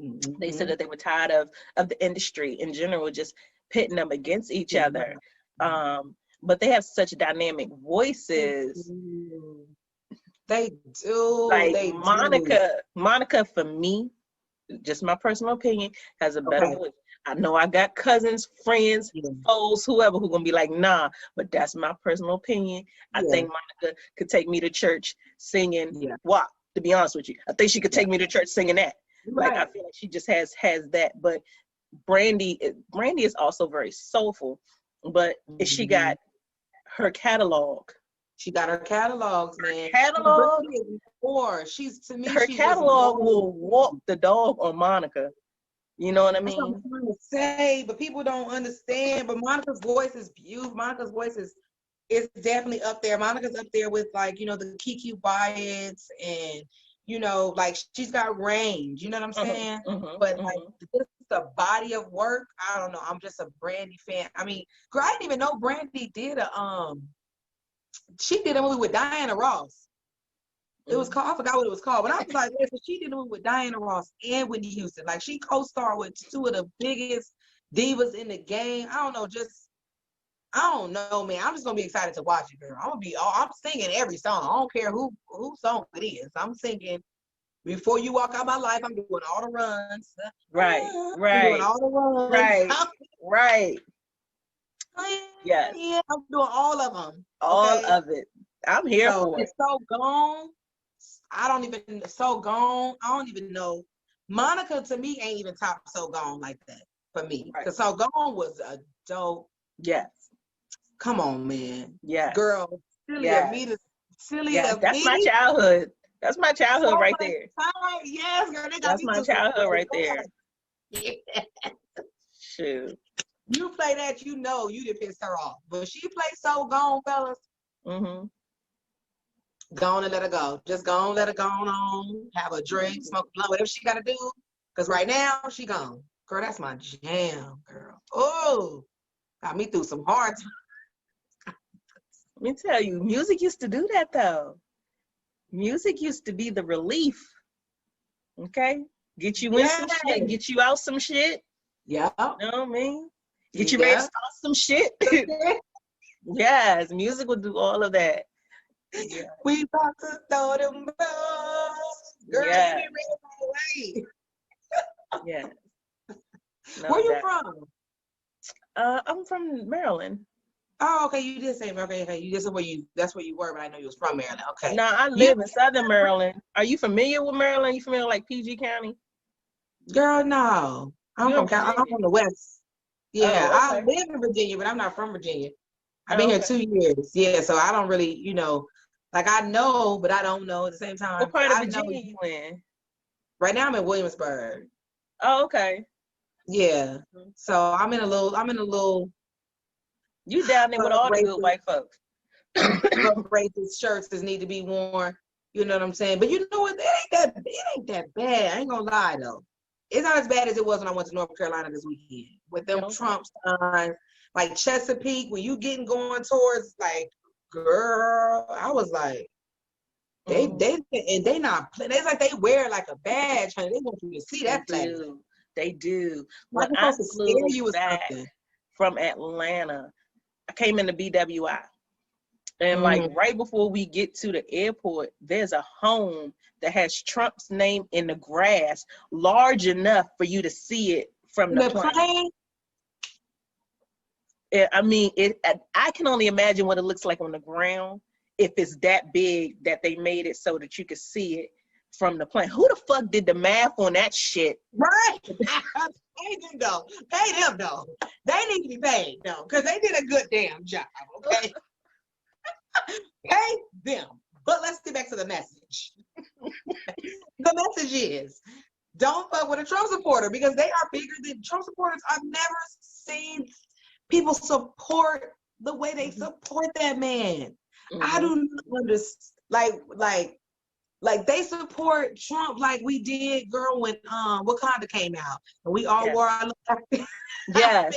Mm-hmm. They said that they were tired of the industry in general just pitting them against each other. But they have such dynamic voices. They do. Like they Monica, for me, just my personal opinion, has a better voice. I know I got cousins, friends, foes, whoever, who gonna be like, nah, but that's my personal opinion. I think Monica could take me to church singing WAP, to be honest with you. I think she could take me to church singing that. Like, I feel like she just has that. But Brandy is also very soulful, but she got her catalog. She got her catalogs, man. Catalog. She's, to me, her catalog will walk the dog on Monica. You know what I mean? That's what I'm trying to say, but people don't understand. But Monica's voice is beautiful. Monica's voice is definitely up there. Monica's up there with, like, you know, the Kiki Wyatts, and you know, like, she's got range. You know what I'm saying? But like, just the body of work, I don't know. I'm just a Brandy fan. I mean, girl, I didn't even know Brandy did she did a movie with Diana Ross. It was called, I forgot what it was called, but I was like, listen, she did a movie with Diana Ross and Whitney Houston. Like, she co-starred with two of the biggest divas in the game. I don't know, man. I'm just gonna be excited to watch it, girl. I'm singing every song. I don't care who song it is. I'm singing Before You Walk Out My Life. I'm doing all the runs. Right. I'm doing all the runs. Right. Yeah, I'm doing all of them. All of it. I'm here for it. It's So Gone. I don't even know. Monica, to me, ain't even top So Gone like that for me. Because So Gone was a dope. Yes. Come on, man. Yeah. Girl, silly Amita. That's my childhood. That's my childhood right there. Yes, girl. That's my childhood right there. Yeah. Shoot. You play that, you know you done pissed her off. But she played So Gone, fellas. Go on and let her go. Just go on, let her go on. Have a drink, smoke a blunt, whatever she got to do. Because right now, she gone. Girl, that's my jam, girl. Oh, got me through some hard times. Let me tell you, music used to do that, though. Music used to be the relief. Okay? Get you in some shit, get you out some shit. Yeah. You know what I mean? Get you ready to start some shit. Yes, music would do all of that. Yeah. We about to throw them balls. Girl, you ain't ready for Yeah. No, where you from? I'm from Maryland. Oh, okay. You did say okay. You just that's where you were, but I know you was from Maryland. Okay. No, I live in Southern Maryland. Are you familiar with Maryland? You familiar with, like, PG County? Girl, no. I'm from the West. Yeah, oh, okay. I live in Virginia, but I'm not from Virginia. I've been here 2 years. Yeah, so I don't really, you know, like, I know, but I don't know at the same time. What part of Virginia you in? Right now I'm in Williamsburg. Oh, okay. Yeah. So I'm in a little. You down there with all the good white folks. Racist shirts that need to be worn. You know what I'm saying? But you know what? It ain't that bad. I ain't gonna lie though. It's not as bad as it was when I went to North Carolina this weekend with them Trump signs, like Chesapeake. When you getting going towards, like, girl, I was like, they not playing. It's like they wear like a badge, honey. They want you to see that flag. They do. When I flew back from Atlanta, I came into BWI. And like right before we get to the airport, there's a home that has Trump's name in the grass, large enough for you to see it from the plane. I mean, I can only imagine what it looks like on the ground if it's that big that they made it so that you could see it from the plane. Who the fuck did the math on that shit? Right. Pay them though. Pay them though. They need to be paid though, because they did a good damn job. Okay. Pay them. But let's get back to the message. The message is, don't fuck with a Trump supporter, because they are bigger than Trump supporters. I've never seen people support the way they support that man. I do not understand. Like they support Trump like we did, girl, when Wakanda came out and we all wore our yes.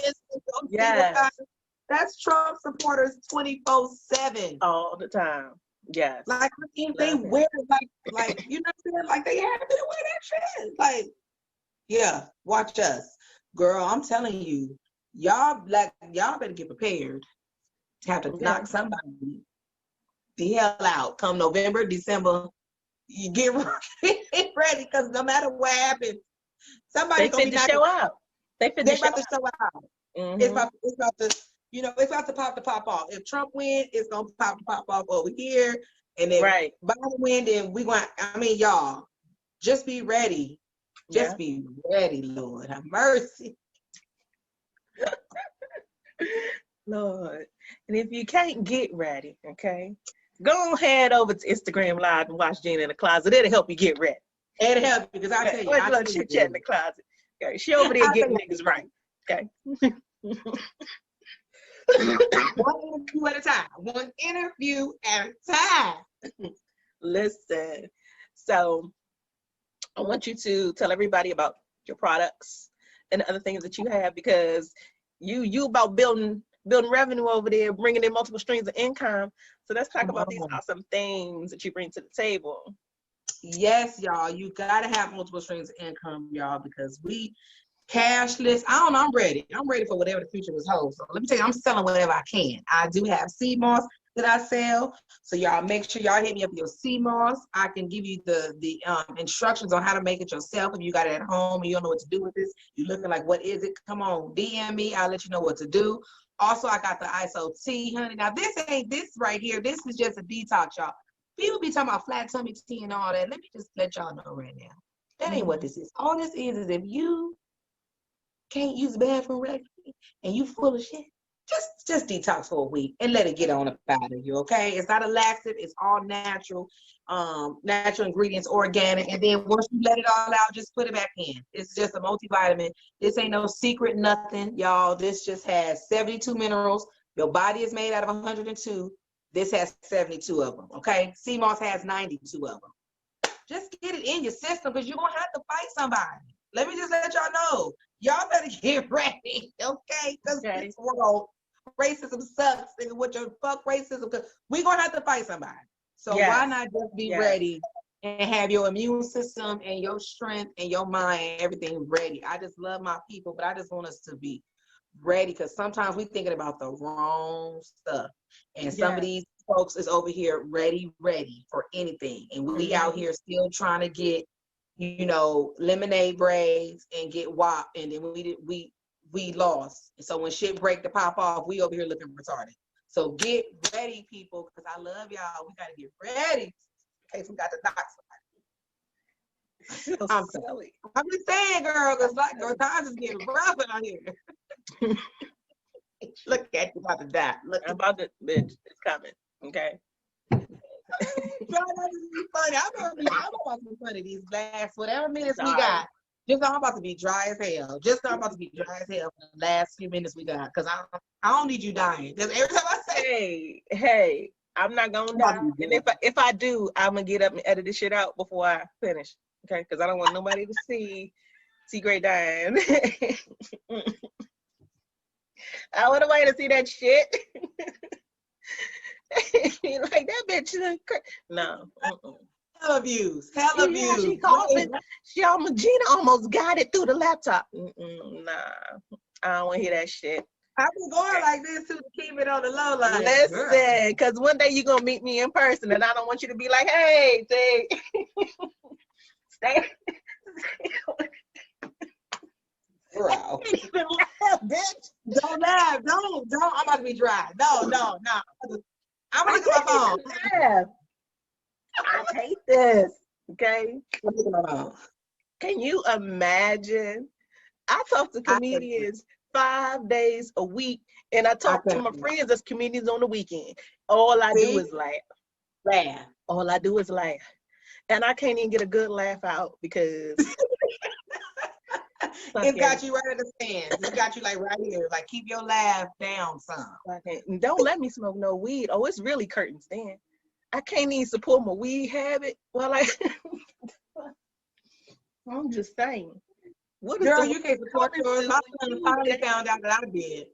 Yes. That's Trump supporters 24/7 all the time. Yes. Like they wear like you know what I'm saying? Like they have to wear that shit. Like, yeah, watch us. Girl, I'm telling you, y'all better get prepared to have to knock somebody the hell out come November, December. You get ready, because no matter what happens, somebody's gonna show up. They about to show out. It's about to, you know, it's about to pop off. If Trump wins, it's gonna pop off over here. And if Biden wins, then y'all, just be ready. Just be ready, Lord. Have mercy. Lord. And if you can't get ready, okay, go ahead over to Instagram Live and watch Gina in the Closet. It'll help you get ready. It'll help you, because I tell you, I chit chat in the closet. Okay, she over there getting niggas right. Okay. One interview at a time. One interview at a time. Listen. So I want you to tell everybody about your products and the other things that you have, because you about building revenue over there, bringing in multiple streams of income. So let's talk about these awesome things that you bring to the table. Yes, y'all. You gotta have multiple streams of income, y'all, because we cashless. I don't know. I'm ready. I'm ready for whatever the future is hold. So let me tell you, I'm selling whatever I can. I do have sea moss that I sell. So y'all make sure y'all hit me up with your sea moss. I can give you the instructions on how to make it yourself. If you got it at home and you don't know what to do with this, you're looking like, what is it? Come on, DM me. I'll let you know what to do. Also, I got the ISO tea, honey. Now, this right here. This is just a detox, y'all. People be talking about flat tummy tea and all that. Let me just let y'all know right now. That ain't what this is. All this is if you can't use the bathroom regularly and you full of shit, just detox for a week and let it get on up out of you, okay? It's not a laxative. It's all natural, natural ingredients, organic. And then once you let it all out, just put it back in. It's just a multivitamin. This ain't no secret nothing, y'all. This just has 72 minerals. Your body is made out of 102. This has 72 of them, okay? Sea moss has 92 of them. Just get it in your system, because you're going to have to fight somebody. Let me just let y'all know. Y'all better get ready, okay? Because this world, racism sucks. And what your fuck racism, because we're going to have to fight somebody. So why not just be ready and have your immune system and your strength and your mind and everything ready? I just love my people, but I just want us to be ready, because sometimes we thinking about the wrong stuff. And some of these folks is over here ready for anything. And we out here still trying to get, you know, lemonade braids and get WAP, and then we lost. And so when shit break to pop off, we over here looking retarded. So get ready, people, because I love y'all. We gotta get ready in case we got to knock somebody. I'm just saying, girl, because like times is getting rough out here. Look at you about to die. Look, I'm about to, bitch, it's coming. Okay. Try not to be funny. I'm about to be funny these last whatever minutes we got. Just know I'm about to be dry as hell. Just know I'm about to be dry as hell for the last few minutes we got. Because I don't need you dying. Because every time I say, hey, I'm not gonna die. And if I do, I'm gonna get up and edit this shit out before I finish. Okay? Because I don't want nobody to see Great dying. I want nobody to see that shit. Like that bitch. No. Hell abuse. Hell abuse. She called it. Gina almost got it through the laptop. Nah. I don't want to hear that shit. I've been going like this to keep it on the low. Like, listen, because one day you're gonna meet me in person, and I don't want you to be like, "Hey, Jay, stay." Bro. I can't even laugh, bitch. Don't laugh. Don't. I'm about to be dry. No. I'm gonna look at my phone. Laugh. I hate this. Okay. I'm looking at my phone. Can you imagine? I talk to comedians 5 days a week, and I talk to my friends as comedians on the weekend. All I do is laugh. All I do is laugh. And I can't even get a good laugh out because it's got you right at the stands. It's got you like right here. Like keep your laugh down some. Don't let me smoke no weed. Oh, it's really curtains then. I can't even support my weed habit. Well, I'm just saying. Girl, you can't support yours. My son finally found out that I did.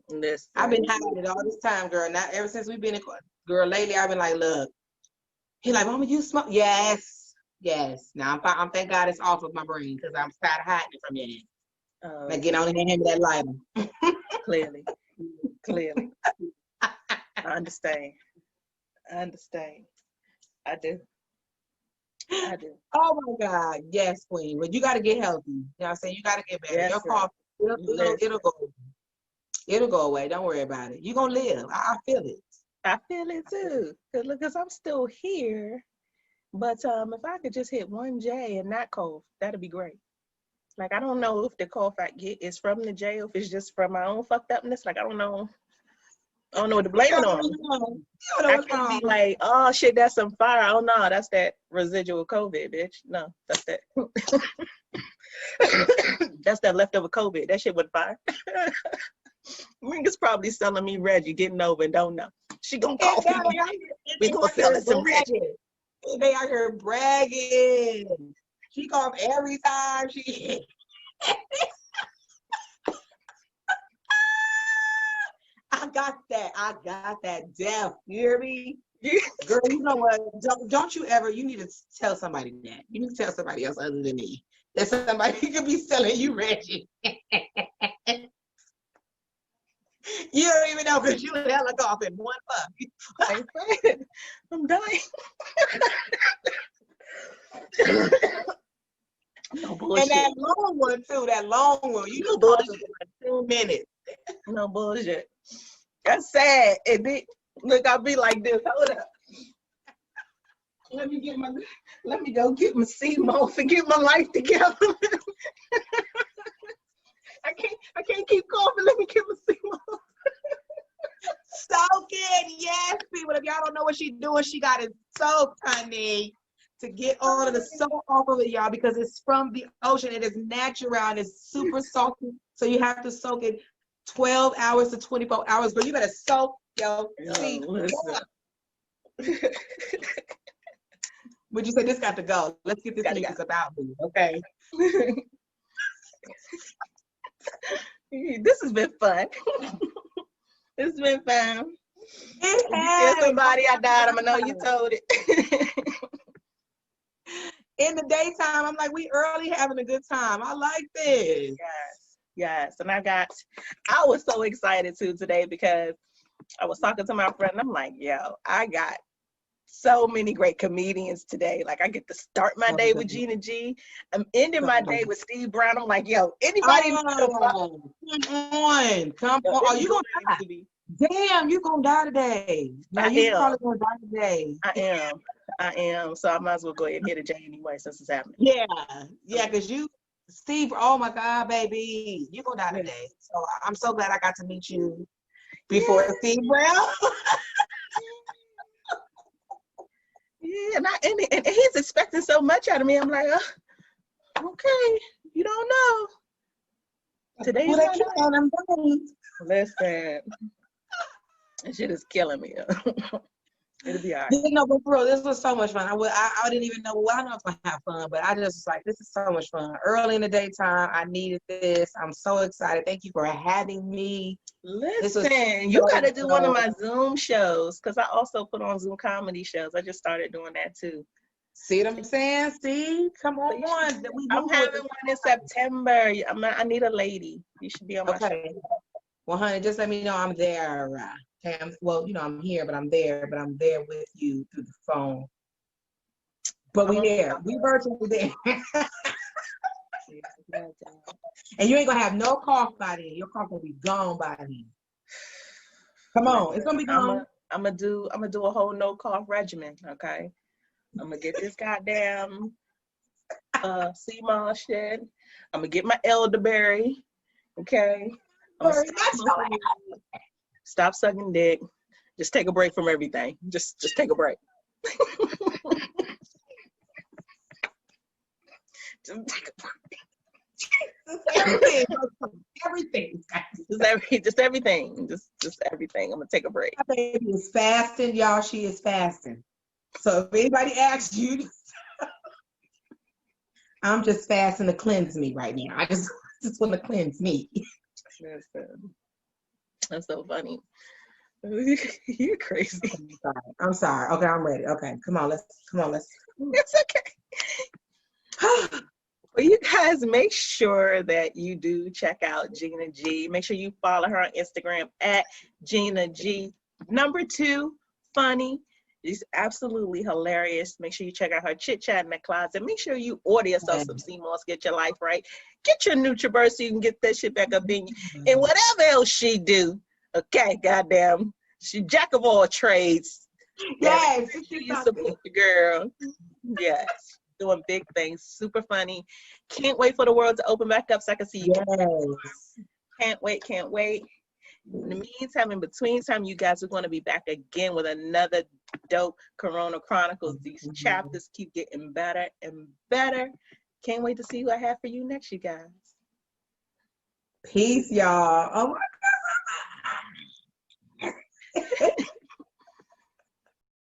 Listen. I've been hiding it all this time, girl. Not ever since we've been in court. Girl, lately I've been like, look. He's like, Mama, you smoke? Yes. Now I'm thank God it's off of my brain because I'm tired of hiding it from you. Like get on and hand me that lighter. Clearly. I understand. I do. Oh my God, yes, Queen. But you got to get healthy. You know what I'm saying? You got to get better. Yes, your cough, it'll go. It'll go away. Don't worry about it. You're gonna live. I feel it. I feel it too. Because I'm still here. But if I could just hit one J and not cough, that'd be great. Like I don't know if the cough I get is from the J or if it's just from my own fucked upness. Like I don't know what to blame it on. I can't be like, oh shit, that's some fire. Oh no, that's that residual COVID, bitch. No, that's that. That's that leftover COVID. That shit was fire. Niggas probably selling me Reggie, getting over and don't know. She gonna call me. We gonna sell it some Reggie. They out here bragging. She cough every time she. I got that deaf. You hear me? Girl, you know what? Don't you ever, you need to tell somebody that. You need to tell somebody else other than me. That somebody could be selling you Reggie. You don't even know because you hella cough in one puff. I'm dying. No bullshit. And that long one too, you know, bullshit. 2 minutes. No bullshit. That's sad. And then, look, I'll be like this. Hold up. Let me go get my CMOS and get my life together. I can't keep coughing. Let me get my CMOS. Soak it, yes, people. If y'all don't know what she's doing, she got it soaked, honey. To get all of the salt off of it, y'all, because it's from the ocean. It is natural and it's super salty. So you have to soak it 12 hours to 24 hours. But you better soak your feet. Would you say this got to go? Let's get this music about me, okay? This has been fun. It's been fun. It has. Tell somebody I died, I'm gonna know you told it. In the daytime, I'm like, we early having a good time. I like this. Yes. And I was so excited too today because I was talking to my friend. I'm like, yo, I got so many great comedians today. Like I get to start my day with Gina G. I'm ending my day with Steve Brown. I'm like, yo, anybody? Come on. Are you gonna die? Damn, you gonna die today. No, you probably gonna die today. I am. So I might as well go ahead and hit a J anyway since it's happening. Yeah, because Steve, oh my God, baby, you gonna die today. So I'm so glad I got to meet you before Steve Brown. Yeah, and he's expecting so much out of me. I'm like, okay, you don't know. Today's my day. Listen, that shit is killing me. It'll be all right. No, but for real, this was so much fun. I didn't even know. Well, I know it's gonna have fun, but I just was like, this is so much fun. Early in the daytime, I needed this. I'm so excited. Thank you for having me. Listen, you gotta do one of my Zoom shows because I also put on Zoom comedy shows. I just started doing that too. See what I'm saying? See, come on. I'm having one in September. I need a lady. You should be on my show. Well, honey, just let me know I'm there. Okay, well, you know, I'm here, but I'm there with you through the phone. But we there. We virtually there. And you ain't gonna have no cough by then. Your cough will be gone by then. Come on, it's gonna be gone. I'm gonna do a whole no cough regimen. Okay, I'm gonna get this goddamn sea moss shit. I'm gonna get my elderberry. Okay. Stop sucking dick. Just take a break from everything. Just take a break. Just take a break. Everything. Just everything. Just everything. I'm gonna take a break. My baby is fasting, y'all. She is fasting. So if anybody asks you, I'm just fasting to cleanse me right now. I just want to cleanse me. That's so funny. You're crazy. I'm sorry. Okay, I'm ready. Okay, come on. Let's. It's okay. Well, you guys make sure that you do check out Gina G. Make sure you follow her on Instagram at Gina G. #2, funny. She's absolutely hilarious. Make sure you check out her Chit Chat in the Closet. Make sure you order yourself some sea moss, get your life right. Get your NutriBurst so you can get that shit back up in you. And whatever else she do, okay, goddamn. She jack of all trades. Yes. You support the girl. Yes. Doing big things, super funny. Can't wait for the world to open back up so I can see you. Yes. Can't wait. In the meantime, in between time, you guys are going to be back again with another dope Corona Chronicles. These chapters keep getting better and better. Can't wait to see who I have for you next, you guys. Peace, y'all. Oh my God.